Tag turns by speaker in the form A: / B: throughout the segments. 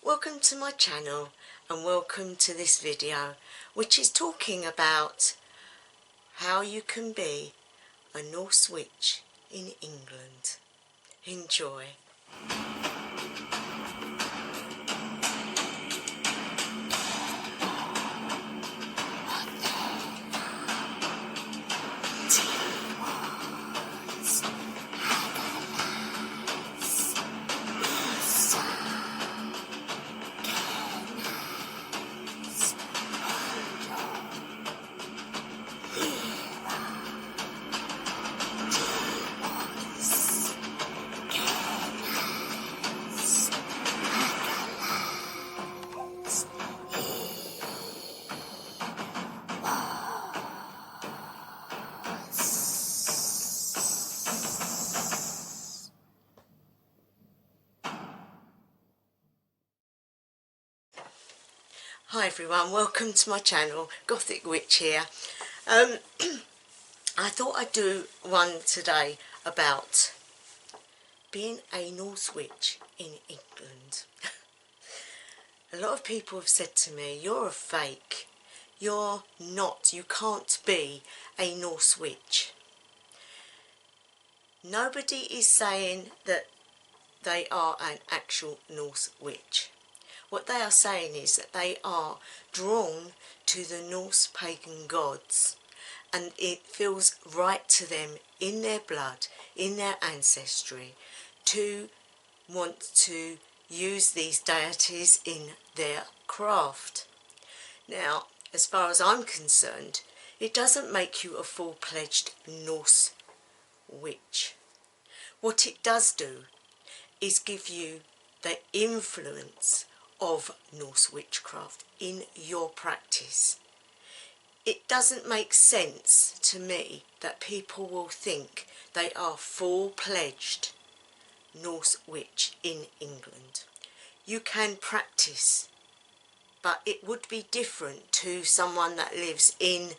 A: Welcome to my channel and welcome to this video, which is talking about how you can be a Norse witch in England. Enjoy. Hi everyone, welcome to my channel, Gothic Witch here. I thought I'd do one today about being a Norse witch in England. A lot of people have said to me, you're a fake, you're not, you can't be a Norse witch. Nobody is saying that they are an actual Norse witch. What they are saying is that they are drawn to the Norse pagan gods, and it feels right to them in their blood, in their ancestry, to want to use these deities in their craft. Now, as far as I'm concerned, it doesn't make you a full-fledged Norse witch. What it does do is give you the influence of Norse witchcraft in your practice. It doesn't make sense to me that people will think they are full-fledged Norse witch in England. You can practice, but it would be different to someone that lives in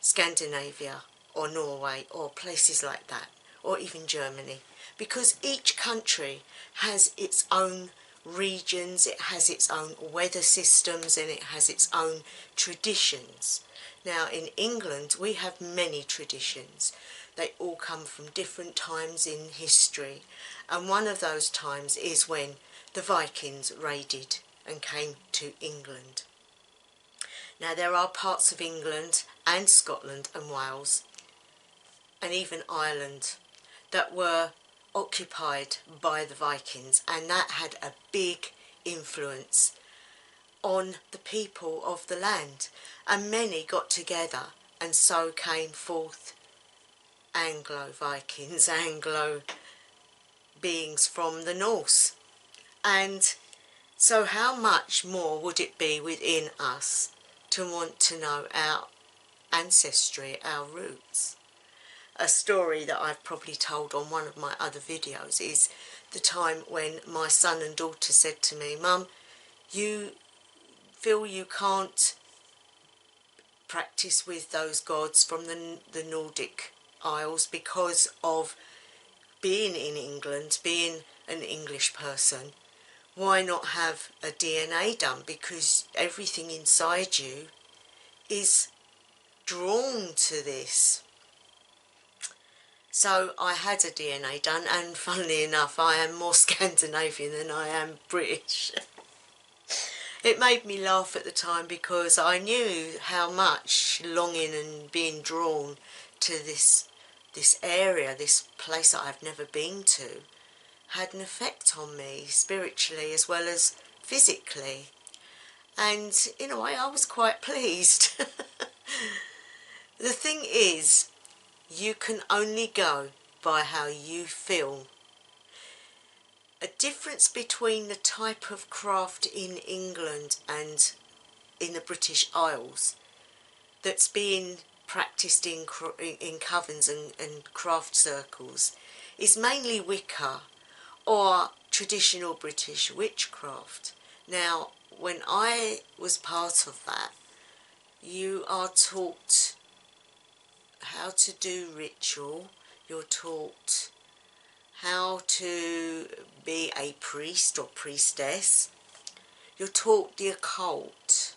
A: Scandinavia or Norway or places like that, or even Germany, because each country has its own regions, it has its own weather systems, and it has its own traditions. Now in England we have many traditions. They all come from different times in history, and one of those times is when the Vikings raided and came to England. Now there are parts of England and Scotland and Wales and even Ireland that were occupied by the Vikings, and that had a big influence on the people of the land, and many got together and so came forth Anglo-Vikings, Anglo beings from the Norse. And so how much more would it be within us to want to know our ancestry, our roots? A story that I've probably told on one of my other videos is the time when my son and daughter said to me, Mum, you feel you can't practice with those gods from the Nordic Isles because of being in England, being an English person. Why not have a DNA done? Because everything inside you is drawn to this. So I had a DNA done, and funnily enough I am more Scandinavian than I am British. It made me laugh at the time because I knew how much longing and being drawn to this area, this place that I've never been to, had an effect on me spiritually as well as physically. And in a way I was quite pleased. The thing is, you can only go by how you feel. A difference between the type of craft in England and in the British Isles that's being practiced in covens and craft circles is mainly Wicca or traditional British witchcraft. Now, when I was part of that, you are taught how to do ritual, you're taught how to be a priest or priestess, You're taught the occult.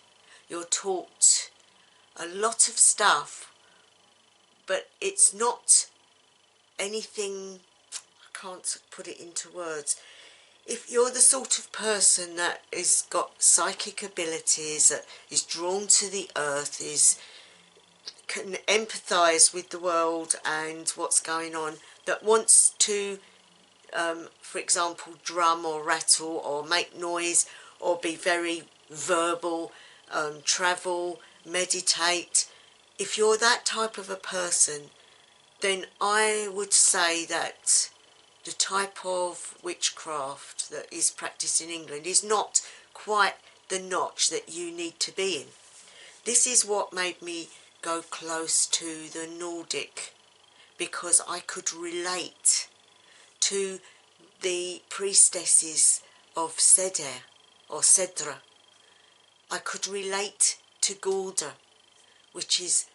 A: You're taught a lot of stuff, but it's not anything, I can't put it into words. If you're the sort of person that has got psychic abilities, that is drawn to the earth, can empathise with the world and what's going on, that wants to, for example, drum or rattle or make noise or be very verbal, travel, meditate, if you're that type of a person, then I would say that the type of witchcraft that is practiced in England is not quite the notch that you need to be in. This is what made me go close to the Nordic, because I could relate to the priestesses of Seidr or Seidr. I could relate to Gulda, which is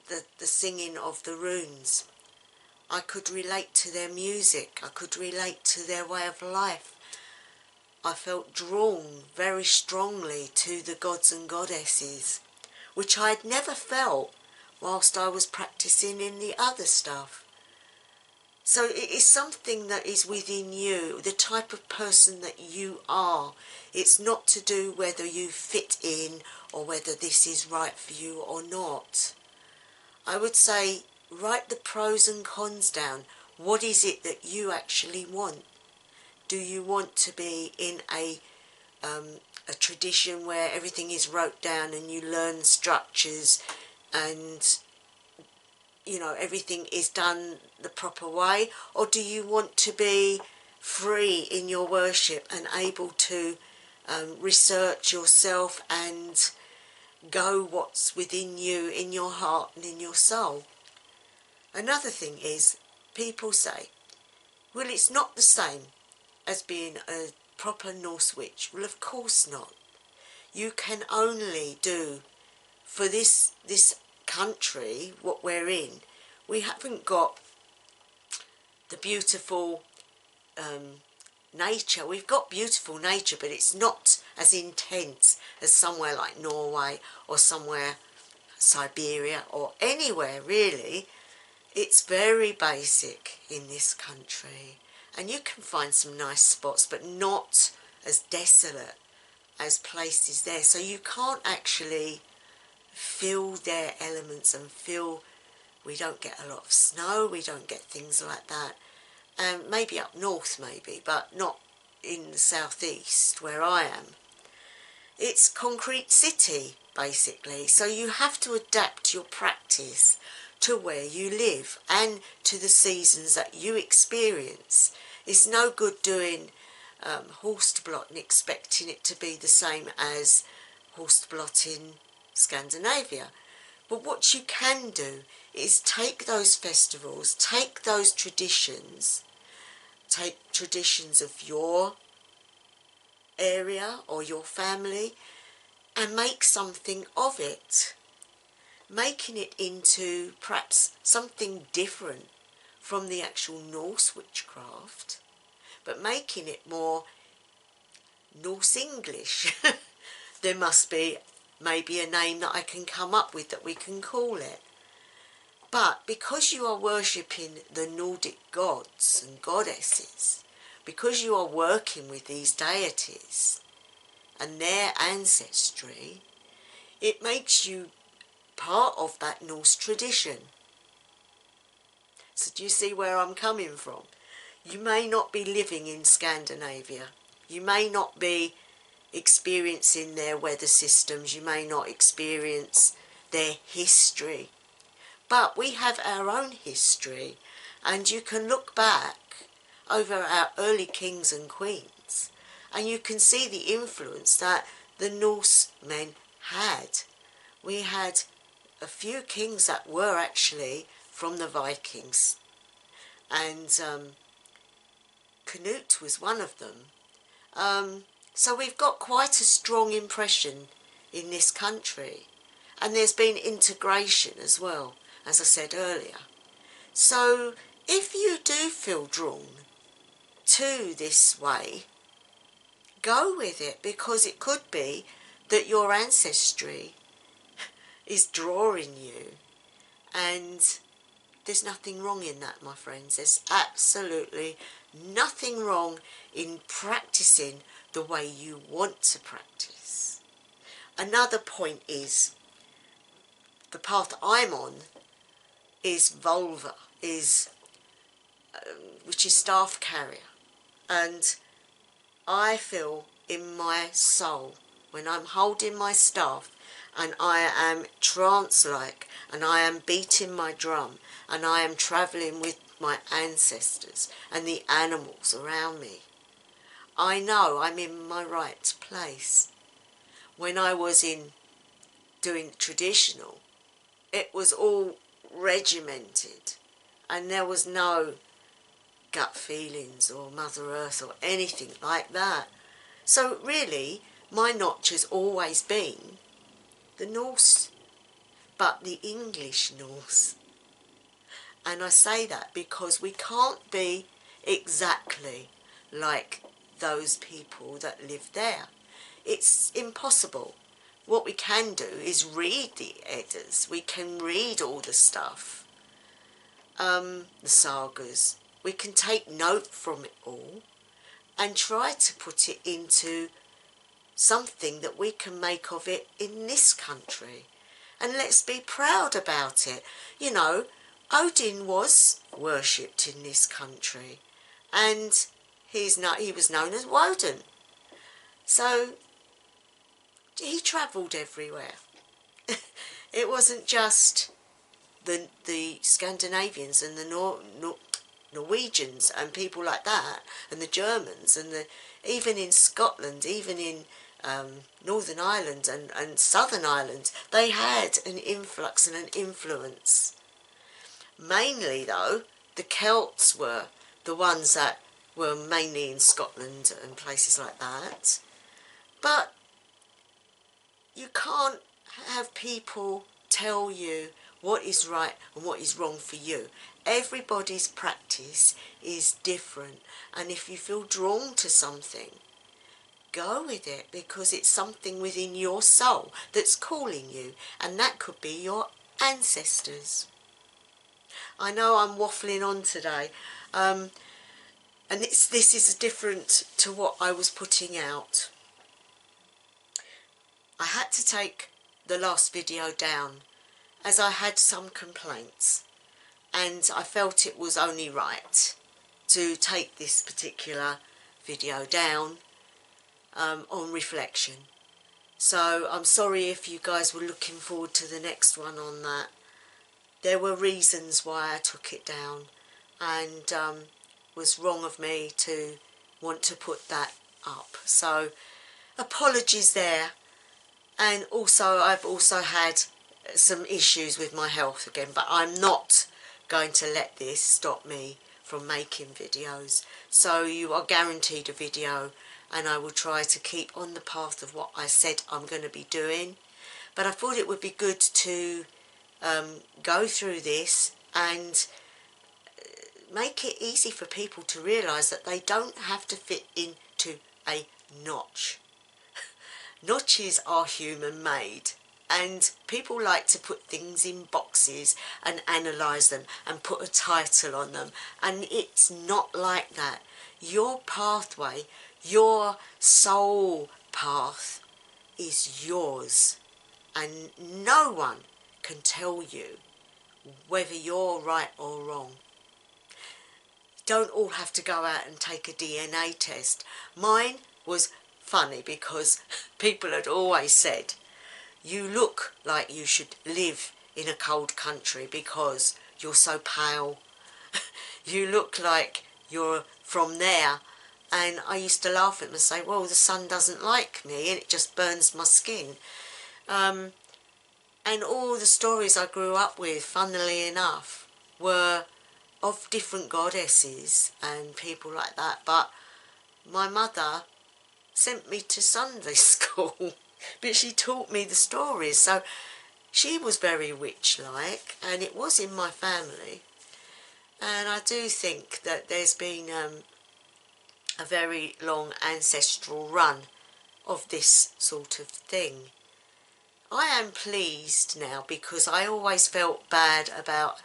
A: the singing of the runes. I could relate to their music. I could relate to their way of life. I felt drawn very strongly to the gods and goddesses, which I had never felt whilst I was practicing in the other stuff. So it is something that is within you, the type of person that you are. It's not to do whether you fit in or whether this is right for you or not. I would say write the pros and cons down. What is it that you actually want? Do you want to be in a tradition where everything is wrote down and you learn structures and, you know, everything is done the proper way? Or do you want to be free in your worship and able to research yourself and go what's within you, in your heart and in your soul? Another thing is, people say, well, it's not the same as being a proper Norse witch. Well, of course not. You can only do, for this country, what we're in, we haven't got the beautiful nature. We've got beautiful nature, but it's not as intense as somewhere like Norway or somewhere Siberia or anywhere really. It's very basic in this country, and you can find some nice spots, but not as desolate as places there. So you can't actually feel their elements and feel, we don't get a lot of snow, we don't get things like that. Maybe up north maybe, but not in the southeast where I am. It's concrete city basically, so you have to adapt your practice to where you live and to the seasons that you experience. It's no good doing Horstblot and expecting it to be the same as Horstblot in Scandinavia. But what you can do is take those festivals, take those traditions, take traditions of your area or your family and make something of it. Making it into perhaps something different from the actual Norse witchcraft, but making it more Norse English. There must be maybe a name that I can come up with that we can call it. But because you are worshipping the Nordic gods and goddesses, because you are working with these deities and their ancestry, it makes you part of that Norse tradition. So do you see where I'm coming from? You may not be living in Scandinavia. You may not be experiencing their weather systems. You may not experience their history. But we have our own history, and you can look back over our early kings and queens and you can see the influence that the Norsemen had. We had a few kings that were actually from the Vikings, and Canute was one of them. So we've got quite a strong impression in this country, and there's been integration as well, as I said earlier. So if you do feel drawn to this way, go with it, because it could be that your ancestry is drawing you, and there's nothing wrong in that, my friends. There's absolutely nothing wrong in practicing the way you want to practice. Another point is, the path I'm on is vulva, which is staff carrier, and I feel in my soul, when I'm holding my staff and I am trance-like and I am beating my drum and I am travelling with my ancestors and the animals around me, I know I'm in my right place. When I was doing traditional, it was all regimented and there was no gut feelings or Mother Earth or anything like that. So really, my notch has always been the Norse, but the English Norse. And I say that because we can't be exactly like those people that live there. It's impossible. What we can do is read the Eddas. We can read all the stuff, the sagas. We can take note from it all and try to put it into something that we can make of it in this country. And let's be proud about it. You know, Odin was worshipped in this country, and he was known as Woden. So he travelled everywhere. It wasn't just the Scandinavians and the Norwegians and people like that, and the Germans, and even in Scotland, even in Northern Ireland and Southern Ireland, they had an influx and an influence. Mainly though, the Celts were the ones that were mainly in Scotland and places like that. But you can't have people tell you what is right and what is wrong for you. Everybody's practice is different, and if you feel drawn to something, go with it, because it's something within your soul that's calling you, and that could be your ancestors. I know I'm waffling on today, and this is different to what I was putting out. I had to take the last video down as I had some complaints, and I felt it was only right to take this particular video down on reflection. So I'm sorry if you guys were looking forward to the next one on that. There were reasons why I took it down, and was wrong of me to want to put that up. So apologies there. And also I've also had some issues with my health again, but I'm not going to let this stop me from making videos. So you are guaranteed a video, and I will try to keep on the path of what I said I'm going to be doing. But I thought it would be good to go through this and make it easy for people to realise that they don't have to fit into a notch. Notches are human made, and people like to put things in boxes and analyse them and put a title on them, and it's not like that. Your pathway, your soul path is yours, and no one can tell you whether you're right or wrong. You don't all have to go out and take a DNA test. Mine was funny because people had always said, you look like you should live in a cold country because you're so pale. You look like you're from there. And I used to laugh at them and say, well, the sun doesn't like me and it just burns my skin. And all the stories I grew up with, funnily enough, were of different goddesses and people like that. But my mother sent me to Sunday school, but she taught me the stories. So she was very witch-like, and it was in my family. And I do think that there's been a very long ancestral run of this sort of thing. I am pleased now, because I always felt bad about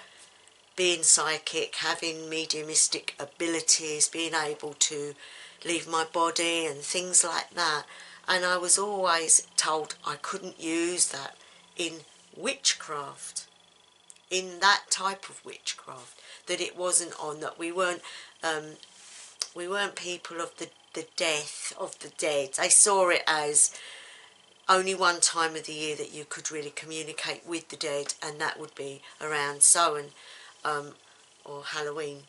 A: being psychic, having mediumistic abilities, being able to leave my body and things like that. And I was always told I couldn't use that in witchcraft, in that type of witchcraft, that it wasn't on, that we weren't people of the death, of the dead. They saw it as only one time of the year that you could really communicate with the dead, and that would be around Samhain or Halloween.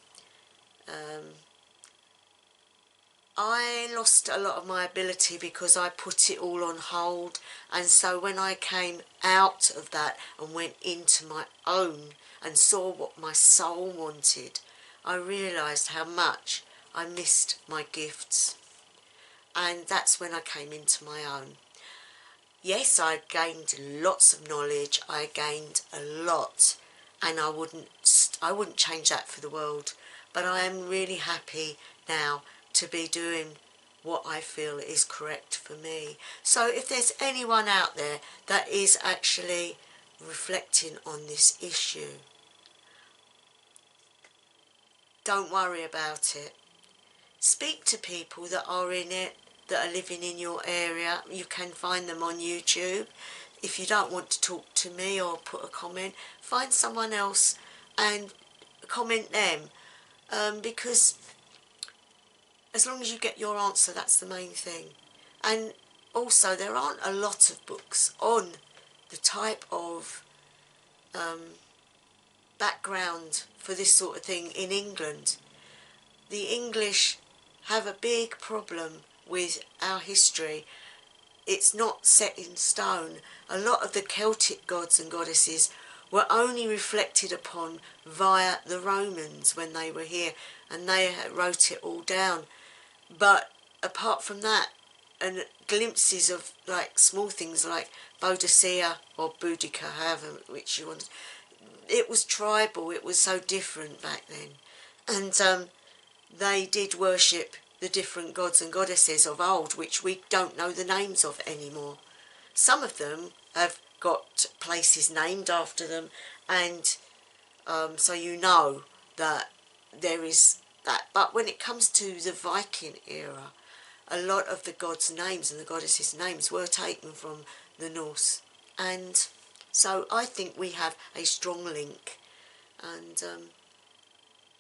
A: I lost a lot of my ability because I put it all on hold, and so when I came out of that and went into my own and saw what my soul wanted, I realised how much I missed my gifts, and that's when I came into my own. Yes, I gained lots of knowledge, I gained a lot, and I wouldn't change that for the world, but I am really happy now to be doing what I feel is correct for me. So if there's anyone out there that is actually reflecting on this issue, don't worry about it. Speak to people that are in it, that are living in your area. You can find them on YouTube. If you don't want to talk to me or put a comment, find someone else and comment them, because as long as you get your answer, that's the main thing. And also, there aren't a lot of books on the type of background for this sort of thing in England. The English have a big problem with our history. It's not set in stone. A lot of the Celtic gods and goddesses were only reflected upon via the Romans when they were here, and they wrote it all down. But apart from that, and glimpses of like small things like Boadicea or Boudica, however which you want, it was tribal, it was so different back then. And they did worship the different gods and goddesses of old, which we don't know the names of anymore. Some of them have got places named after them, and so you know that there is that. But when it comes to the Viking era, a lot of the gods' names and the goddesses' names were taken from the Norse. And so I think we have a strong link, and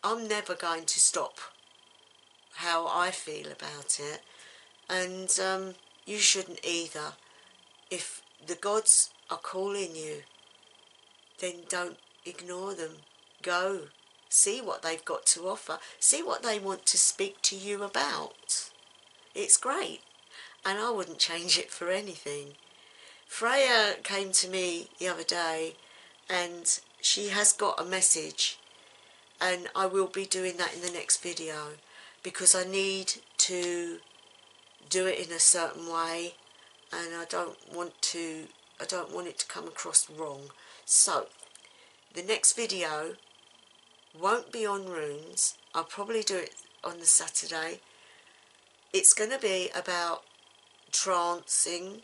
A: I'm never going to stop how I feel about it, and you shouldn't either. If the gods are calling you, then don't ignore them. Go, see what they've got to offer, see what they want to speak to you about. It's great, and I wouldn't change it for anything. Freya came to me the other day, and she has got a message, and I will be doing that in the next video, because I need to do it in a certain way, and I don't want it to come across wrong. So the next video won't be on runes. I'll probably do it on the Saturday. It's going to be about trancing.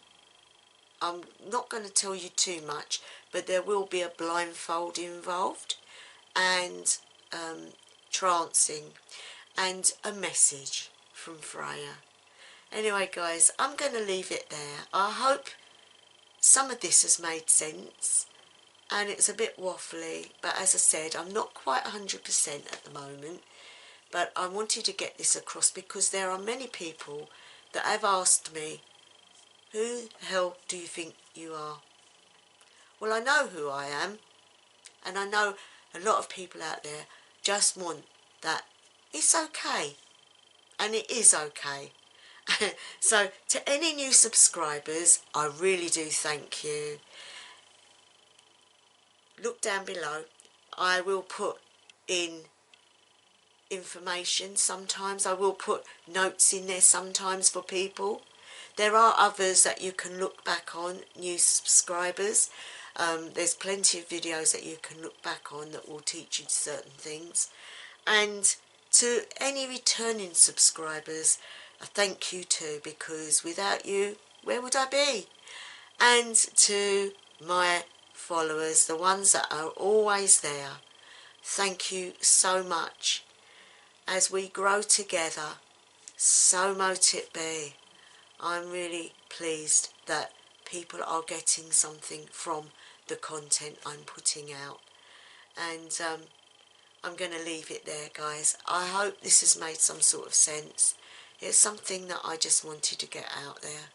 A: I'm not going to tell you too much, but there will be a blindfold involved, and trancing, and a message from Freya. Anyway guys, I'm going to leave it there. I hope some of this has made sense, and it's a bit waffly, but as I said, I'm not quite 100% at the moment, but I wanted to get this across because there are many people that have asked me, who the hell do you think you are? Well, I know who I am, and I know a lot of people out there just want that it's okay, and it is okay. So to any new subscribers, I really do thank you. Look down below. I will put in information sometimes. I will put notes in there sometimes for people. There are others that you can look back on, new subscribers. There's plenty of videos that you can look back on that will teach you certain things. And To any returning subscribers, I thank you too, because without you, where would I be? And to my followers, the ones that are always there, thank you so much. As we grow together, so mote it be. I'm really pleased that people are getting something from the content I'm putting out. And I'm going to leave it there, guys. I hope this has made some sort of sense. It's something that I just wanted to get out there.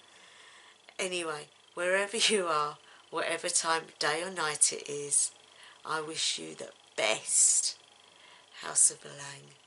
A: Anyway, wherever you are, whatever time, day or night it is, I wish you the best. House of Lang.